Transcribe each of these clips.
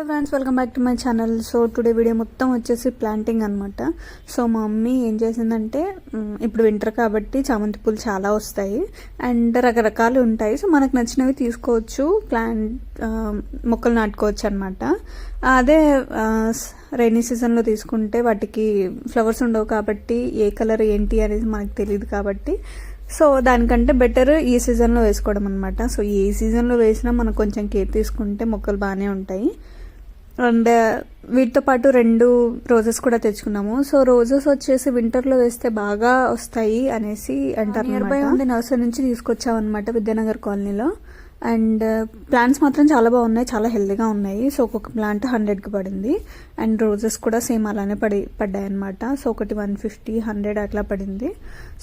Hello friends, welcome back to my channel. So today video మొత్తం వచ్చేసి planting అనమాట. So మా మమ్మీ ఏం చేసిందంటే, ఇప్పుడు వింటర్ కాబట్టి చామంతి పూలు చాలా వస్తాయి అండ్ రకరకాలు ఉంటాయి. సో మనకు నచ్చినవి తీసుకోవచ్చు, మొక్కలు నాటుకోవచ్చు అనమాట. అదే రైనీ సీజన్లో తీసుకుంటే వాటికి ఫ్లవర్స్ ఉండవు కాబట్టి ఏ కలర్ ఏంటి అనేది మనకు తెలియదు కాబట్టి సో దానికంటే బెటర్ ఈ సీజన్లో వేసుకోవడం అనమాట. సో ఏ సీజన్లో వేసినా మనకు కొంచెం కేర్ తీసుకుంటే మొక్కలు బాగానే ఉంటాయి. అండ్ వీటితో పాటు 2 రోజెస్ కూడా తెచ్చుకున్నాము. సో రోజెస్ వచ్చేసి వింటర్లో వేస్తే బాగా వస్తాయి అనేసి అంటారు. నియర్ బై ఉంది నర్సరీ నుంచి తీసుకొచ్చామన్నమాట విద్యానగర్ కాలనీలో. అండ్ ప్లాంట్స్ మాత్రం చాలా బాగున్నాయి, చాలా హెల్దీగా ఉన్నాయి. సో ఒక్కొక్క ప్లాంట్ 100కి పడింది అండ్ రోజెస్ కూడా సేమ్ అలానే పడ్డాయి అనమాట. సో ఒకటి 150, 100 అట్లా పడింది.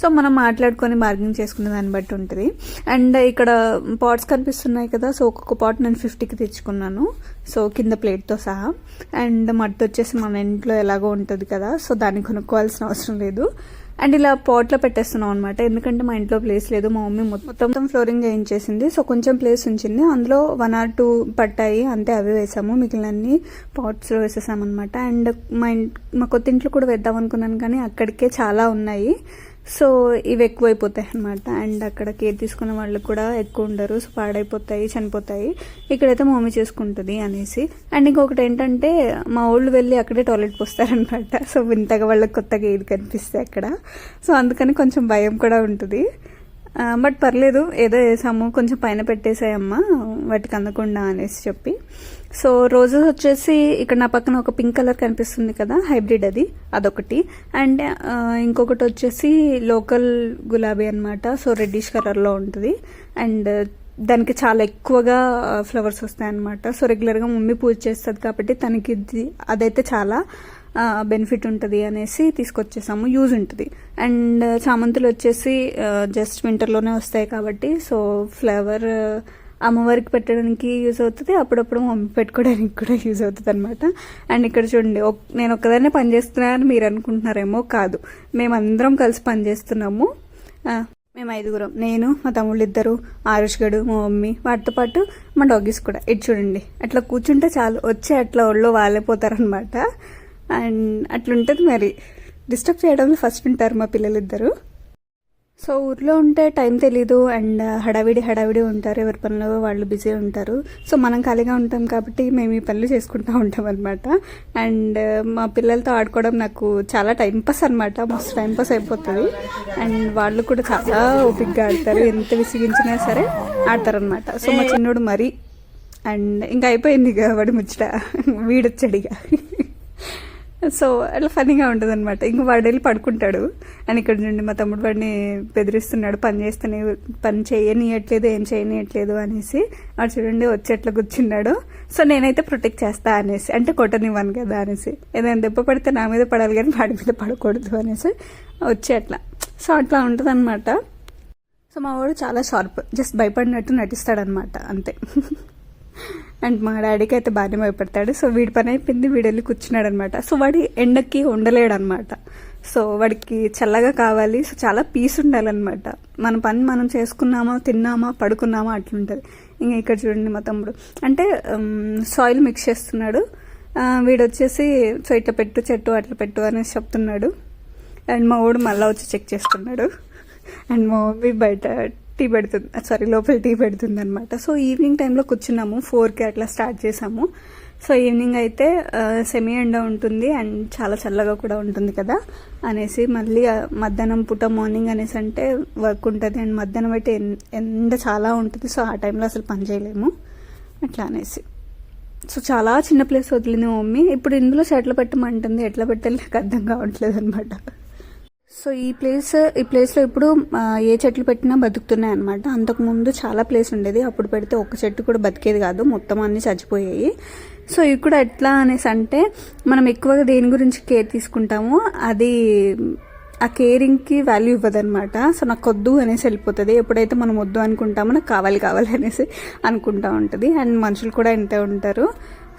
సో మనం మాట్లాడుకొని బార్గెనింగ్ చేసుకునే దాన్ని బట్టి ఉంటుంది. అండ్ ఇక్కడ పాట్స్ కనిపిస్తున్నాయి కదా, సో ఒక్కొక్క పాట్ నేను 50కి తెచ్చుకున్నాను. సో కింద ప్లేట్తో సహా. అండ్ మట్టి వచ్చేసి మన ఇంట్లో ఎలాగో ఉంటుంది కదా, సో దాన్ని కొనుక్కోవాల్సిన అవసరం లేదు. అండ్ ఇలా పాట్లో పెట్టేస్తున్నాం అనమాట, ఎందుకంటే మా ఇంట్లో ప్లేస్ లేదు. మా మమ్మీ మొత్తం ఫ్లోరింగ్ చేయించేసింది. సో కొంచెం ప్లేస్ ఉంచింది, అందులో 1 or 2 పట్టాయి అంతే, అవి వేసాము. మిగిలినన్ని పాట్స్లో వేసేసామన్నమాట. అండ్ మా కొత్త ఇంట్లో కూడా వేద్దాం అనుకున్నాను కానీ అక్కడికే చాలా ఉన్నాయి. సో ఇవి ఎక్కువైపోతాయి అనమాట. అండ్ అక్కడ కేర్ తీసుకున్న వాళ్ళు కూడా ఎక్కువ ఉండరు, సో పాడైపోతాయి, చనిపోతాయి. ఇక్కడైతే మా మమ్మీ చేసుకుంటుంది అనేసి. అండ్ ఇంకొకటి ఏంటంటే, మా ఊళ్ళు వెళ్ళి అక్కడే టాయిలెట్ పోస్తారనమాట. సో వింతగా వాళ్ళకి కొత్తగా ఏది కనిపిస్తే అక్కడ. సో అందుకని కొంచెం భయం కూడా ఉంటుంది. బట్ పర్లేదు, ఏదో వేసాము, కొంచెం పైన పెట్టేసాయమ్మా వాటికి అందకుండా అనేసి చెప్పి. సో రోజెస్ వచ్చేసి ఇక్కడ నా పక్కన ఒక పింక్ కలర్ కనిపిస్తుంది కదా, హైబ్రిడ్ అదొకటి. అండ్ ఇంకొకటి వచ్చేసి లోకల్ గులాబీ అనమాట. సో రెడ్డిష్ కలర్లో ఉంటుంది అండ్ దానికి చాలా ఎక్కువగా ఫ్లవర్స్ వస్తాయి అనమాట. సో రెగ్యులర్గా మమ్మీ పూజ చేస్తుంది కాబట్టి తనకి అదైతే చాలా బెనిఫిట్ ఉంటుంది అనేసి తీసుకొచ్చేసాము, యూజ్ ఉంటుంది. అండ్ చామంతులు వచ్చేసి జస్ట్ వింటర్లోనే వస్తాయి కాబట్టి సో ఫ్లవర్ అమ్మవారికి పెట్టడానికి యూజ్ అవుతుంది, అప్పుడప్పుడు మమ్మీ పెట్టుకోవడానికి కూడా యూజ్ అవుతుంది అనమాట. అండ్ ఇక్కడ చూడండి, నేను ఒక్కదాన్నే పని చేస్తున్నానని మీరు అనుకుంటున్నారేమో, కాదు, మేమందరం కలిసి పని చేస్తున్నాము. మేము 5గురం, నేను, మా తమ్ముళ్ళు 2, ఆరుష్ గడు, మా మమ్మీ, వాటితో పాటు మా డాగీస్ కూడా. ఇటు చూడండి, అట్లా కూర్చుంటే చాలు వచ్చి అట్లా ఒళ్ళో వాలిపోతారనమాట. అండ్ అట్లుంటుంది. మరి డిస్టర్బ్ చేయడంలో ఫస్ట్ ఉంటారు మా పిల్లలిద్దరు. సో ఊర్లో ఉంటే టైం తెలీదు అండ్ హడావిడి ఉంటారు, ఎవరి పనులు వాళ్ళు బిజీ ఉంటారు. సో మనం ఖాళీగా ఉంటాం కాబట్టి మేము ఈ పనులు చేసుకుంటూ ఉంటాం అనమాట. అండ్ మా పిల్లలతో ఆడుకోవడం నాకు చాలా టైంపాస్ అనమాట, మస్తు టైంపాస్ అయిపోతుంది. అండ్ వాళ్ళు కూడా చాలా ఓపిక్గా ఆడతారు, ఎంత విసిగించినా సరే ఆడతారనమాట. సో మా చిన్నోడు మరి అండ్ ఇంకా అయిపోయింది ఇక వాడి ముచ్చట, వీడొచ్చాడిగా. సో అట్లా ఫనీగా ఉంటుంది అనమాట. ఇంక వాడు వెళ్ళి పడుకుంటాడు. అండ్ ఇక్కడ నుండి మా తమ్ముడు వాడిని బెదిరిస్తున్నాడు, పని చేయనియట్లేదు, ఏం చేయనియట్లేదు అనేసి. వాడు చూడండి వచ్చి ఎట్లా కూర్చున్నాడు. సో నేనైతే ప్రొటెక్ట్ చేస్తా అనేసి, అంటే కొట్టనివ్వను కదా అనేసి, ఏదైనా దెబ్బ పడితే నా మీద పడాలి కానీ వాడి మీద పడకూడదు అనేసి వచ్చి అట్లా. సో అట్లా ఉంటుంది అనమాట. సో మా వాడు చాలా షార్ప్, జస్ట్ భయపడినట్టు నటిస్తాడనమాట అంతే. అండ్ మా డాడీకి అయితే బాగానే భయపడతాడు. సో వీడి పని అయిపోయింది, వీడు వెళ్ళి కూర్చున్నాడు అనమాట. సో వాడి ఎండకి ఉండలేడు అనమాట. సో వాడికి చల్లగా కావాలి, సో చాలా పీస్ ఉండాలన్నమాట. మన పని మనం చేసుకున్నామా, తిన్నామా, పడుకున్నామా అట్లుంటుంది. ఇంకా ఇక్కడ చూడండి మా తమ్ముడు అంటే సాయిల్ మిక్స్ చేస్తున్నాడు. వీడు వచ్చేసి సో ఇట్లా పెట్టు చెట్టు అట్లా పెట్టు అనేసి చెప్తున్నాడు. అండ్ మా వాడు మళ్ళీ వచ్చి చెక్ చేస్తున్నాడు. అండ్ మా మమ్మీ బయట లోపల టీ పెడుతుంది అనమాట. సో ఈవినింగ్ టైంలో కూర్చున్నాము, 4కి అట్లా స్టార్ట్ చేసాము. సో ఈవినింగ్ అయితే సెమీ ఎండ ఉంటుంది అండ్ చాలా చల్లగా కూడా ఉంటుంది కదా అనేసి, మళ్ళీ మధ్యాహ్నం పూట మార్నింగ్ అనేసి అంటే వర్క్ ఉంటుంది అండ్ మధ్యాహ్నం అయితే ఎండ చాలా ఉంటుంది. సో ఆ టైంలో అసలు పని చేయలేము అట్లా అనేసి. సో చాలా చిన్న ప్లేస్ వదిలింది మమ్మీ. ఇప్పుడు ఇందులో చెట్లు పెట్టమంటుంది, ఎట్లా పెట్టాలి నాకు అర్థం కావట్లేదు అనమాట. సో ఈ ప్లేస్లో ఇప్పుడు ఏ చెట్లు పెట్టినా బతుకుతున్నాయి అనమాట. అంతకుముందు చాలా ప్లేస్ ఉండేది, అప్పుడు పెడితే ఒక్క చెట్టు కూడా బతికేది కాదు, మొత్తం అన్నీ చచ్చిపోయాయి. సో ఇవి కూడా ఎట్లా అనేసి అంటే, మనం ఎక్కువగా దేని గురించి కేర్ తీసుకుంటామో అది ఆ కేరింగ్కి వాల్యూ ఇవ్వదనమాట. సో నాకు వద్దు అనేసి వెళ్ళిపోతుంది. ఎప్పుడైతే మనం వద్దు అనుకుంటామో నాకు కావాలి అనేసి అనుకుంటా ఉంటుంది. అండ్ మనుషులు కూడా ఇంతే ఉంటారు.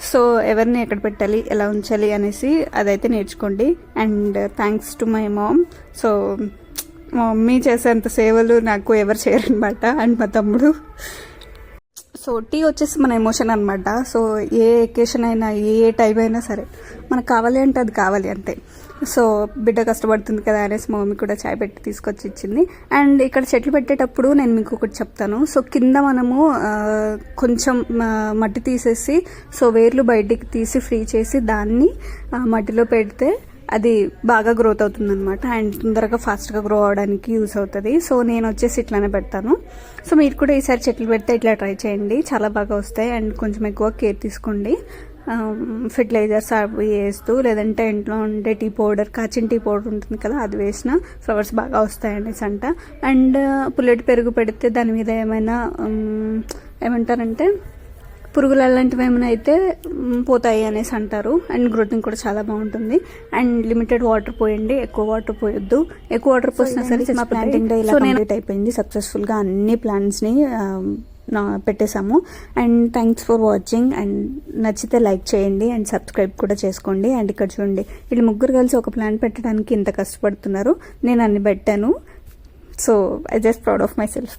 సో ఎవరిని ఎక్కడ పెట్టాలి, ఎలా ఉంచాలి అనేసి అదైతే నేర్చుకోండి. And thanks to my mom. So మా మమ్మీ చేసేంత సేవలు నాకు ఎవరు చేయరనమాట. అండ్ మా తమ్ముడు సో టీ వచ్చేసి మన ఎమోషన్ అనమాట. సో ఏ ఎకేషన్ అయినా ఏ టైం అయినా సరే మనకు కావాలి అంటే అది కావాలి అంతే. సో బిడ్డ కష్టపడుతుంది కదా అనేసి మా మమ్మీ కూడా చాయ్ పెట్టి తీసుకొచ్చి ఇచ్చింది. అండ్ ఇక్కడ చెట్లు పెట్టేటప్పుడు నేను మీకు ఒకటి చెప్తాను. సో కింద మనము కొంచెం మట్టి తీసేసి సో వేర్లు బయటికి తీసి ఫ్రీ చేసి దాన్ని మట్టిలో పెడితే అది బాగా గ్రోత్ అవుతుంది అనమాట. అండ్ తొందరగా ఫాస్ట్గా గ్రో అవడానికి యూస్ అవుతుంది. సో నేను వచ్చేసి ఇట్లానే పెడతాను. సో మీరు కూడా ఈసారి చెట్లు పెడితే ఇట్లా ట్రై చేయండి, చాలా బాగా వస్తాయి. అండ్ కొంచెం ఎక్కువ కేర్ తీసుకోండి. ఫెర్టిలైజర్స్ అవి వేస్తూ, లేదంటే ఇంట్లో ఉండే టీ పౌడర్, కాచిన టీ పౌడర్ ఉంటుంది కదా, అది వేసిన ఫ్లవర్స్ బాగా వస్తాయి అనేసి అంట. అండ్ పుల్లటి పెరుగు పెడితే దాని మీద ఏమైనా ఏమంటారంటే పురుగులు అలాంటివి ఏమైనా అయితే పోతాయి అనేసి అంటారు. అండ్ గ్రోతింగ్ కూడా చాలా బాగుంటుంది. అండ్ లిమిటెడ్ వాటర్ పోయండి, ఎక్కువ వాటర్ పోయొద్దు. ఎక్కువ వాటర్ పోసినా సరే మా ప్లాంటింగ్ డే ఇలా కంప్లీట్ అయిపోయింది సక్సెస్ఫుల్గా. అన్ని ప్లాంట్స్ని పెట్టేశాము. And thanks for watching. And నచ్చితే లైక్ చేయండి అండ్ సబ్స్క్రైబ్ కూడా చేసుకోండి. అండ్ ఇక్కడ చూడండి, వీళ్ళు ముగ్గురు కలిసి ఒక ప్లాంట్ పెట్టడానికి ఇంత కష్టపడుతున్నారు, నేను అన్ని పెట్టాను. So I just proud of my self.